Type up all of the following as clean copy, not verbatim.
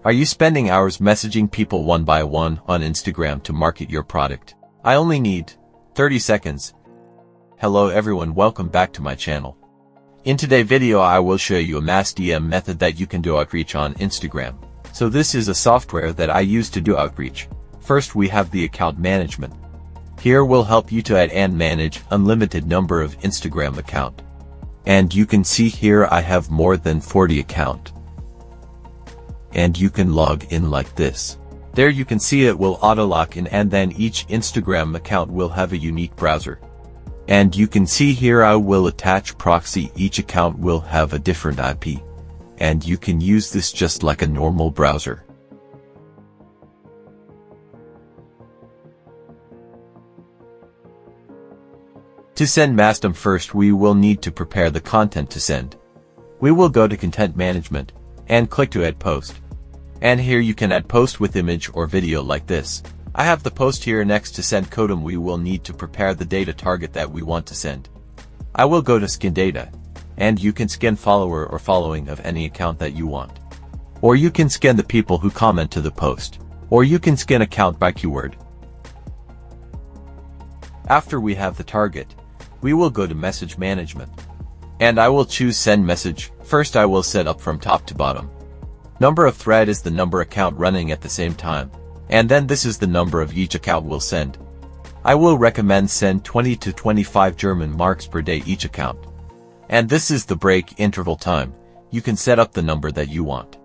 Are you spending hours messaging people one by one on Instagram to market your product? I only need 30 seconds. Hello everyone, welcome back to my channel. In today's video I will show you a mass DM method that you can do outreach on Instagram. So this is a software that I use to do outreach. First we have the account management. Here will help you to add and manage unlimited number of Instagram account. And you can see here I have more than 40 account. And you can log in like this. There you can see it will auto lock in, and then each Instagram account will have a unique browser. And you can see here I will attach proxy. Each account will have a different IP. And you can use this just like a normal browser. To send mass DM first we will need to prepare the content to send. We will go to content management and click to add post. And here you can add post with image or video like this. I have the post here. Next, to send code we will need to prepare the data target that we want to send. I will go to skin data, and you can scan follower or following of any account that you want. Or you can scan the people who comment to the post. Or you can scan account by keyword. After we have the target, we will go to message management. And I will choose send message. First I will set up from top to bottom. Number of thread is the number account running at the same time. And then this is the number of each account will send. I will recommend send 20 to 25 German marks per day each account. And this is the break interval time. You can set up the number that you want.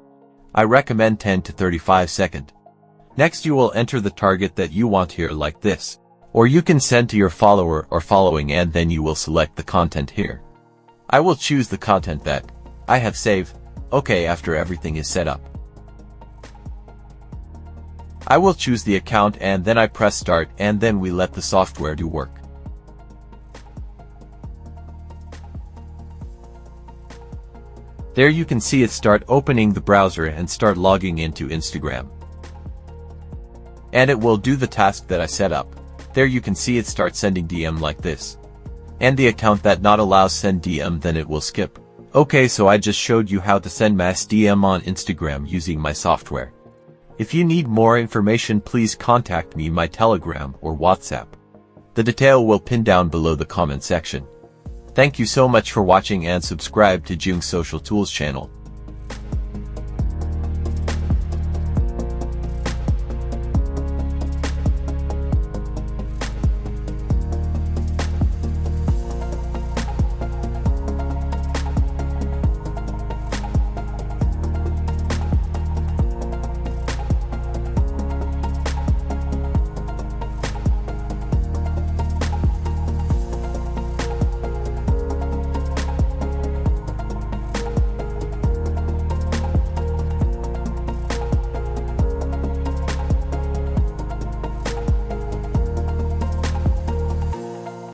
I recommend 10 to 35 seconds. Next you will enter the target that you want here like this. Or you can send to your follower or following, and then you will select the content here. I will choose the content that I have saved. Okay, after everything is set up, I will choose the account and then I press start, and then we let the software do work. There you can see it start opening the browser and start logging into Instagram. And it will do the task that I set up. There you can see it start sending DM like this. And the account that not allows send DM, then it will skip. Okay, so I just showed you how to send mass DM on Instagram using my software. If you need more information, please contact me my Telegram or WhatsApp. The detail will pin down below the comment section. Thank you so much for watching, and subscribe to Chung Social Tools channel.